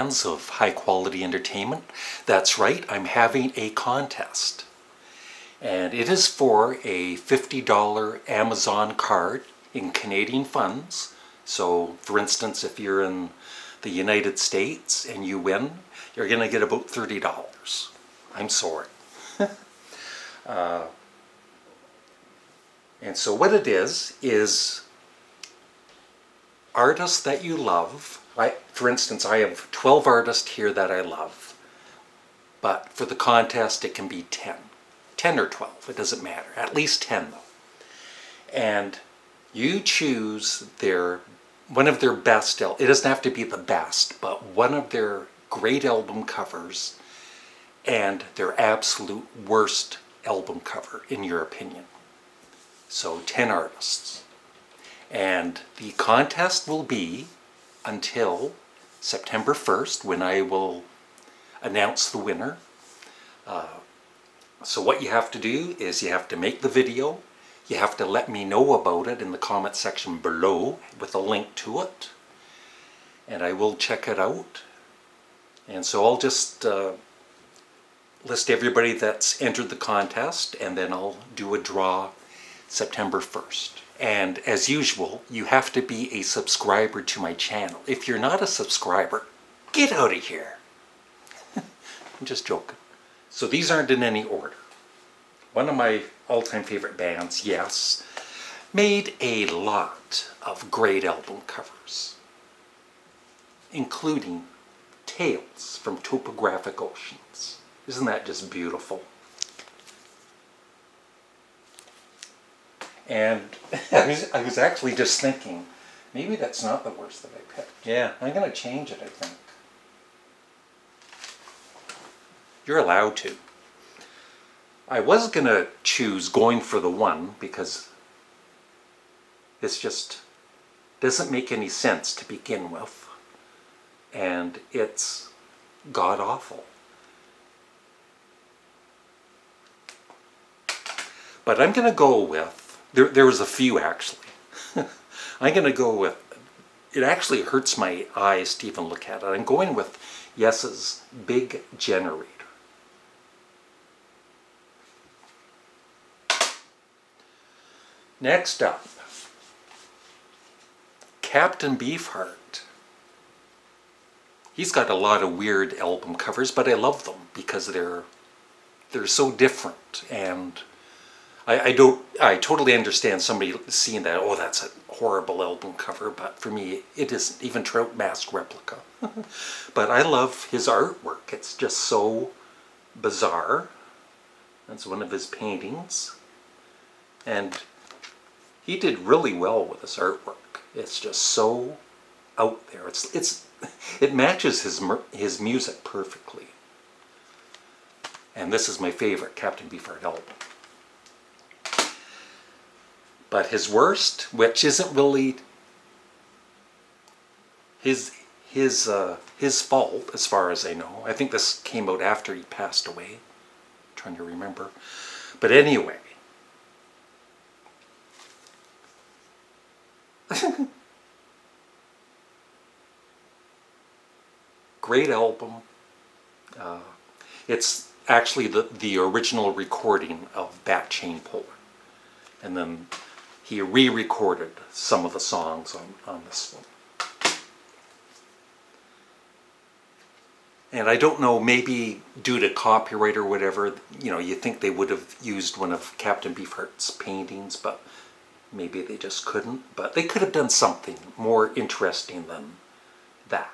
fans of high-quality entertainment. That's right, I'm having a contest. And it is for a $50 Amazon card in Canadian funds. So, for instance, if you're in the United States and you win, you're going to get about $30. I'm sorry. And so what it is artists that you love. For instance, I have 12 artists here that I love, but for the contest it can be 10. 10 or 12, it doesn't matter. At least 10 though. And you choose one of their best, it doesn't have to be the best, but one of their great album covers and their absolute worst album cover, in your opinion. So 10 artists. And the contest will be until September 1st, when I will announce the winner. So what you have to do is you have to make the video. You have to let me know about it in the comment section below with a link to it. And I will check it out. And so I'll just list everybody that's entered the contest, and then I'll do a draw September 1st. And as usual, you have to be a subscriber to my channel. If you're not a subscriber, get out of here. I'm just joking. So these aren't in any order. One of my all-time favorite bands, Yes, made a lot of great album covers, including Tales from Topographic Oceans. Isn't that just beautiful? And I was actually just thinking, maybe that's not the worst that I picked. Yeah, I'm going to change it, I think. You're allowed to. I was going to choose Going for the One, because it's just doesn't make any sense to begin with. And it's god-awful. But I'm going to go with, there was a few actually. I'm going to go with, it actually hurts my eyes to even look at it. I'm going with Yes's Big Generator. Next up, Captain Beefheart. He's got a lot of weird album covers, but I love them because they're so different. And I totally understand somebody seeing that, oh, that's a horrible album cover, but for me, it isn't. Even Trout Mask Replica. But I love his artwork. It's just so bizarre. That's one of his paintings. And he did really well with his artwork. It's just so out there. It matches his music perfectly. And this is my favorite Captain Beefheart album. But his worst, which isn't really his fault as far as I know. I think this came out after he passed away. I'm trying to remember. But anyway. Great album. It's actually the original recording of Bat Chain Puller. And then he re-recorded some of the songs on this one. And I don't know, maybe due to copyright or whatever, you think they would have used one of Captain Beefheart's paintings, but maybe they just couldn't. But they could have done something more interesting than that.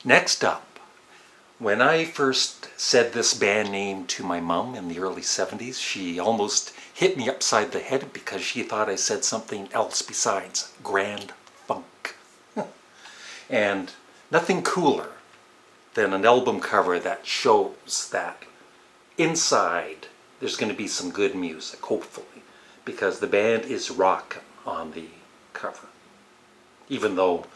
Next up, when I first said this band name to my mom in the early 70s, she almost hit me upside the head because she thought I said something else besides Grand Funk. And nothing cooler than an album cover that shows that inside there's going to be some good music, hopefully, because the band is rocking on the cover. Even though,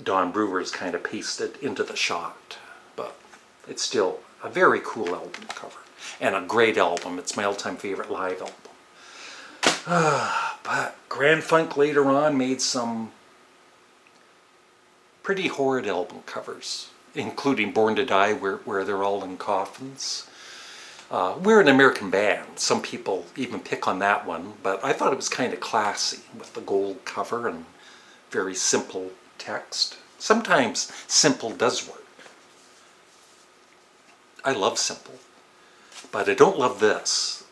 Don Brewer's kind of pasted into the shot, but it's still a very cool album cover and a great album. It's my all-time favorite live album. But Grand Funk later on made some pretty horrid album covers, including Born to Die, where they're all in coffins. We're an American band. Some people even pick on that one, but I thought it was kind of classy with the gold cover and very simple text. Sometimes simple does work. I love simple, but I don't love this.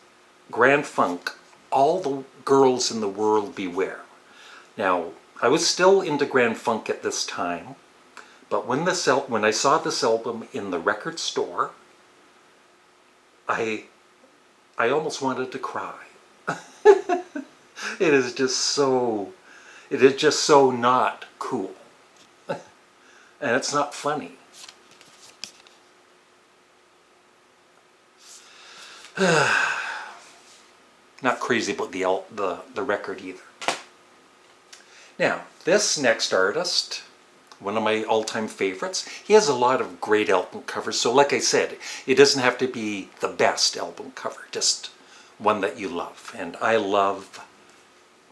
Grand Funk, All the Girls in the World Beware. Now, I was still into Grand Funk at this time, but when I saw this album in the record store, I almost wanted to cry. It is just so not cool. And it's not funny. Not crazy about the record either. Now, this next artist, one of my all-time favorites, he has a lot of great album covers. So like I said, it doesn't have to be the best album cover, just one that you love. And I love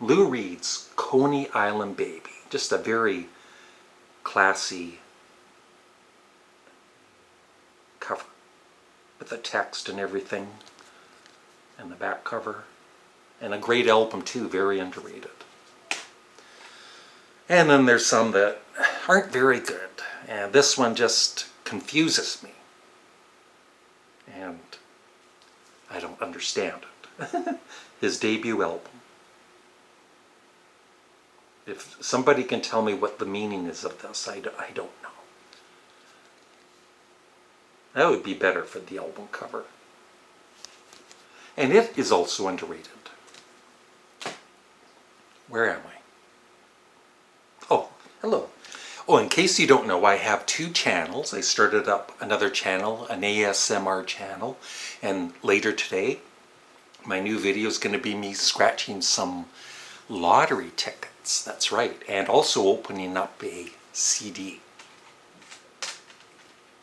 Lou Reed's Coney Island Baby. Just a very classy cover with the text and everything, and the back cover. And a great album too, very underrated. And then there's some that aren't very good. And this one just confuses me. And I don't understand it. His debut album. If somebody can tell me what the meaning is of this, I don't know. That would be better for the album cover. And it is also underrated. Where am I? Oh, hello. Oh, in case you don't know, I have two channels. I started up another channel, an ASMR channel, and later today, my new video is going to be me scratching some lottery tickets. That's right, and also opening up a CD.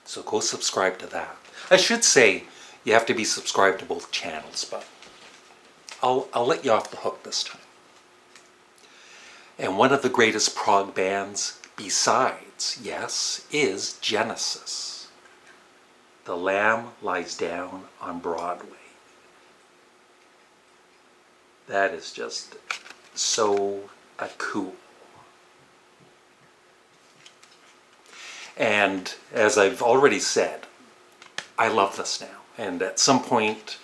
So go subscribe to that. I should say you have to be subscribed to both channels, but I'll let you off the hook this time. And one of the greatest prog bands besides, yes, is Genesis. The Lamb Lies Down on Broadway. That is just so cool. And as I've already said, I love this now. And at some point,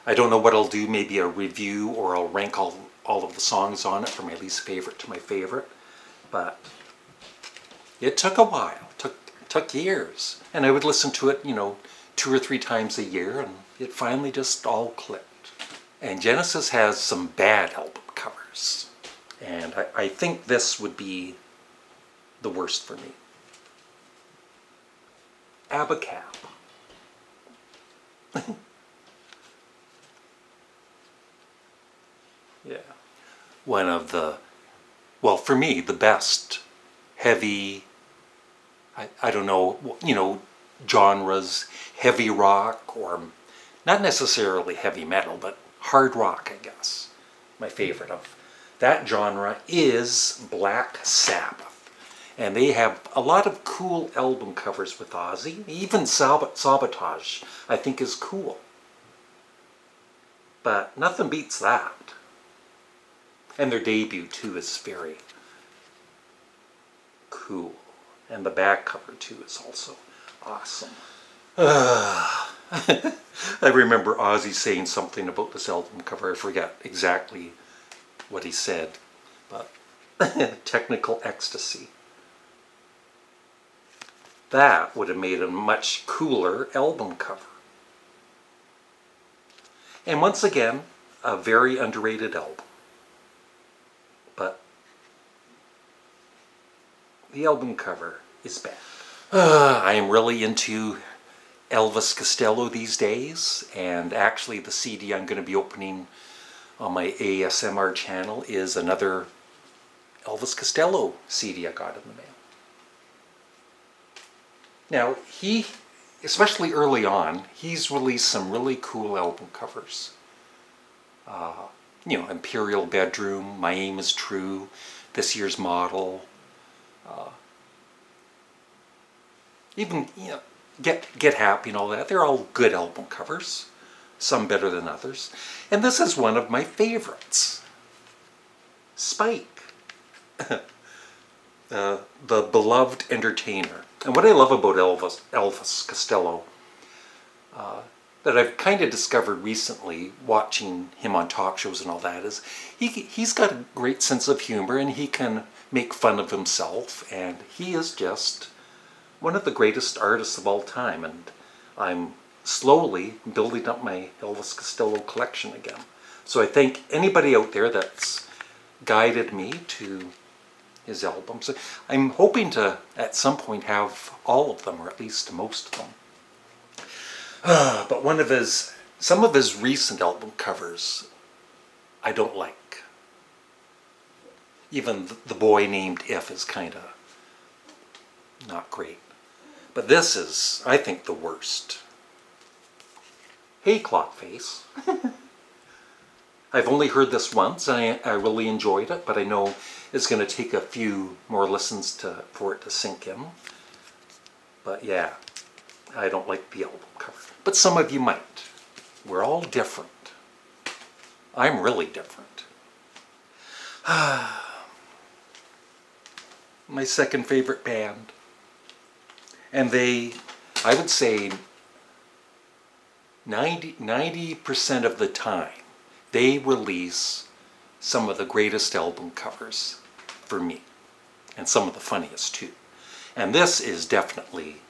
I don't know what I'll do, maybe a review, or I'll rank all of the songs on it from my least favorite to my favorite. But it took a while, took years. And I would listen to it, 2 or 3 times a year, and it finally just all clicked. And Genesis has some bad album covers. And I think this would be the worst for me. Abacab. Yeah. One of the, well, for me, the best heavy, I don't know, genres, heavy rock, or not necessarily heavy metal, but hard rock, I guess. My favorite of that genre is Black Sabbath. And they have a lot of cool album covers with Ozzy. Even Sabotage, I think, is cool. But nothing beats that. And their debut, too, is very cool. And the back cover, too, is also awesome. I remember Ozzy saying something about this album cover. I forget exactly what he said. But technical ecstasy. That would have made a much cooler album cover. And once again, a very underrated album. But the album cover is bad. I am really into Elvis Costello these days, and actually the CD I'm going to be opening on my ASMR channel is another Elvis Costello CD I got in the mail. Now, he, especially early on, he's released some really cool album covers. Imperial Bedroom, My Aim is True, This Year's Model, even, Get Happy and all that. They're all good album covers, some better than others. And this is one of my favorites. Spike. The beloved entertainer. And what I love about Elvis Costello, that I've kind of discovered recently watching him on talk shows and all that, is he's got a great sense of humor and he can make fun of himself, and he is just one of the greatest artists of all time, and I'm slowly building up my Elvis Costello collection again. So I thank anybody out there that's guided me to his albums. I'm hoping to, at some point, have all of them, or at least most of them. But some of his recent album covers, I don't like. Even The Boy Named If is kind of not great. But this is, I think, the worst. Hey, Clockface. I've only heard this once, and I really enjoyed it, but I know it's going to take a few more listens for it to sink in. But yeah, I don't like the album cover. But some of you might. We're all different. I'm really different. My second favorite band. And I would say 90% of the time, they release some of the greatest album covers for me. And some of the funniest too. And this is definitely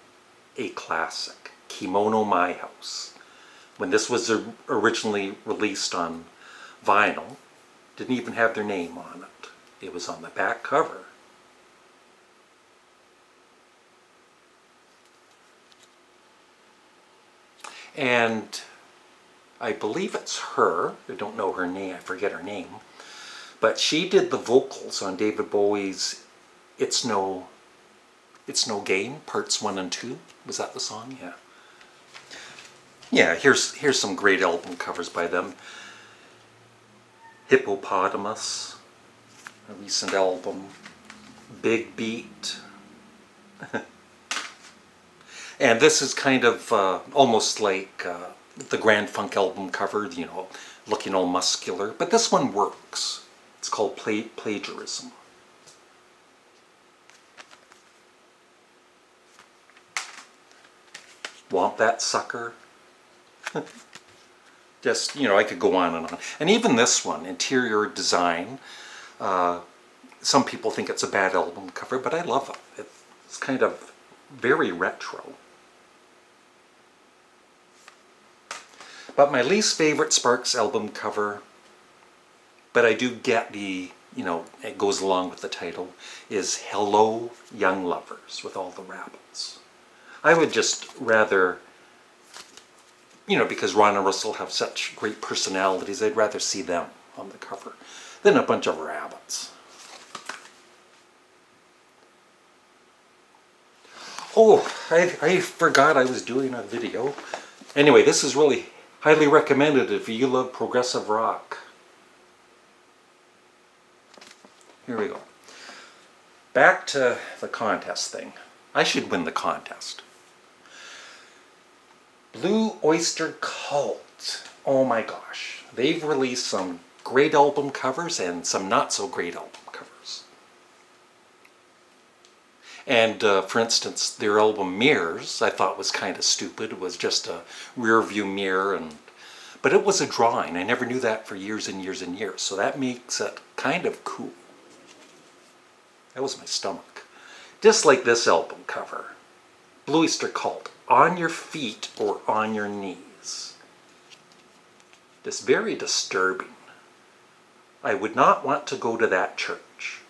a classic. Kimono My House. When this was originally released on vinyl, didn't even have their name on it. It was on the back cover. And I believe it's her, I don't know her name, I forget her name, but she did the vocals on David Bowie's It's No Game, parts 1 and 2. Was that the song? Yeah. Yeah, here's some great album covers by them. Hippopotamus, a recent album. Big Beat. And this is kind of almost like the Grand Funk album cover, looking all muscular. But this one works. It's called Plagiarism. Want That Sucker? Just, I could go on and on. And even this one, Interior Design, some people think it's a bad album cover, but I love it. It's kind of very retro. But my least favorite Sparks album cover, but I do get it goes along with the title, is Hello Young Lovers, with all the rabbits. I would just rather, because Ron and Russell have such great personalities, I'd rather see them on the cover than a bunch of rabbits. Oh, I forgot I was doing a video. Anyway, this is really highly recommended if you love progressive rock. Here we go. Back to the contest thing. I should win the contest. Blue Oyster Cult. Oh my gosh. They've released some great album covers and some not so great album covers. And for instance, their album Mirrors, I thought was kind of stupid. It was just a rear view mirror, but it was a drawing. I never knew that for years and years and years. So that makes it kind of cool. That was my stomach. Just like this album cover. Blue Oyster Cult. On your feet or on your knees. Just very disturbing. I would not want to go to that church.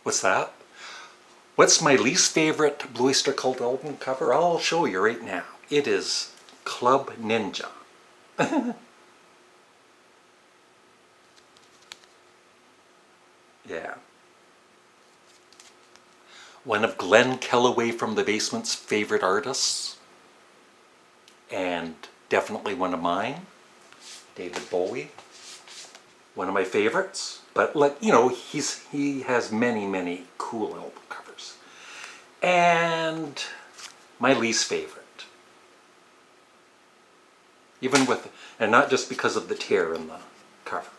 What's that? What's my least favorite Blue Oyster Cult album cover? I'll show you right now. It is Club Ninja. Yeah. One of Glenn Kellaway from the Basement's favorite artists. And definitely one of mine. David Bowie. one of my favorites. But like, you know, he has many cool album covers. And my least favorite. Even with, and not just because of the tear in the cover.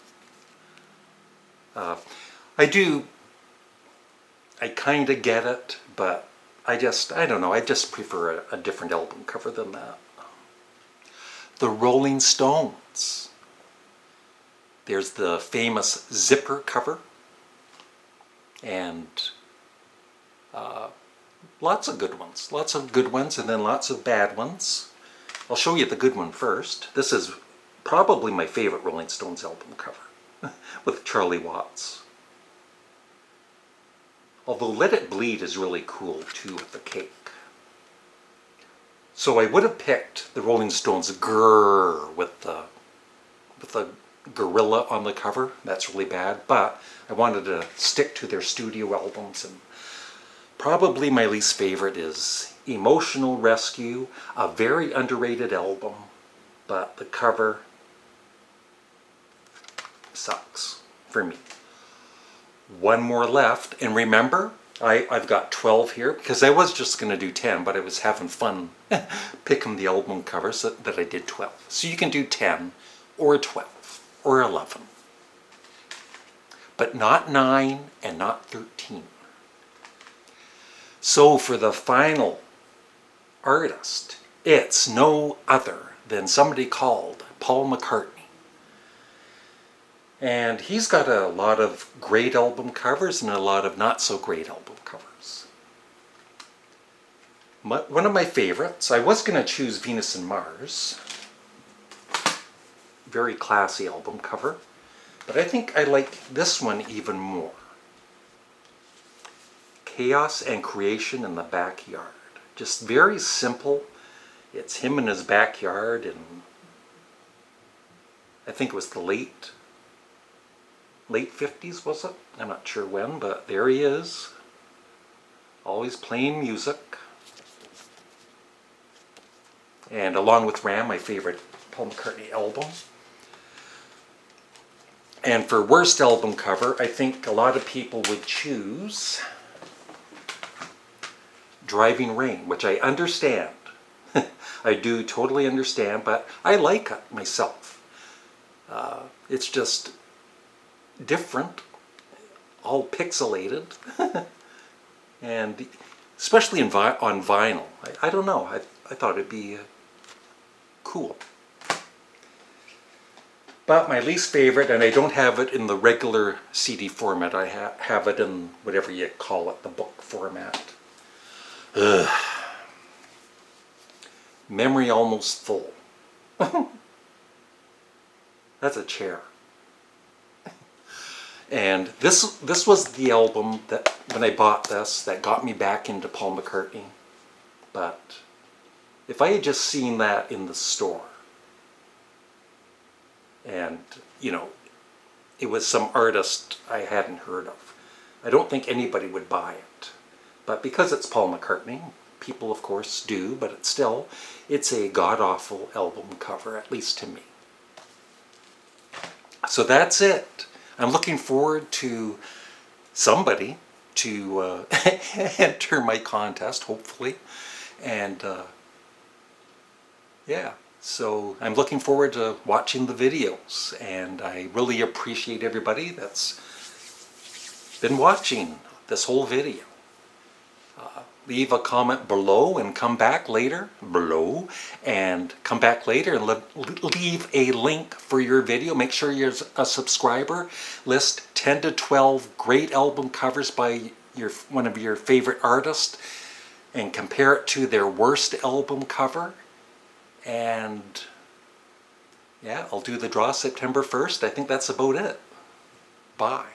I kind of get it, but I don't know, I just prefer a different album cover than that. The Rolling Stones. There's the famous zipper cover, and lots of good ones, and then lots of bad ones. I'll show you the good one first. This is probably my favorite Rolling Stones album cover, with Charlie Watts. Although Let It Bleed is really cool too with the cake. So I would have picked the Rolling Stones Grrr with the gorilla on the cover. That's really bad, but I wanted to stick to their studio albums, and probably my least favorite is Emotional Rescue, a very underrated album, but the cover sucks for me. One more left, and remember, I've got 12 here, because I was just going to do 10, but I was having fun picking the album covers that I did 12. So you can do 10, or 12, or 11. But not 9, and not 13. So for the final artist, it's no other than somebody called Paul McCartney. And he's got a lot of great album covers and a lot of not so great album covers. One of my favorites, I was going to choose Venus and Mars. Very classy album cover. But I think I like this one even more. Chaos and Creation in the Backyard. Just very simple. It's him in his backyard, and I think it was the late 50s, was it? I'm not sure when, but there he is. Always playing music. And along with Ram, my favorite Paul McCartney album. And for worst album cover, I think a lot of people would choose Driving Rain, which I understand. I do totally understand, but I like it myself. It's just different, all pixelated, and especially on vinyl. I don't know, I thought it'd be cool. But my least favorite, and I don't have it in the regular CD format, I have it in whatever you call it, the book format. Ugh. Memory Almost Full. That's a chair. And this was the album that, when I bought this, that got me back into Paul McCartney. But if I had just seen that in the store, and, you know, it was some artist I hadn't heard of, I don't think anybody would buy it. But because it's Paul McCartney, people of course do, but it's a god-awful album cover, at least to me. So that's it. I'm looking forward to somebody to enter my contest, hopefully. And yeah, so I'm looking forward to watching the videos, and I really appreciate everybody that's been watching this whole video. Leave a comment below and come back later, and leave a link for your video. Make sure you're a subscriber. List 10 to 12 great album covers by one of your favorite artists, and compare it to their worst album cover. And yeah, I'll do the draw September 1st. I think that's about it. Bye.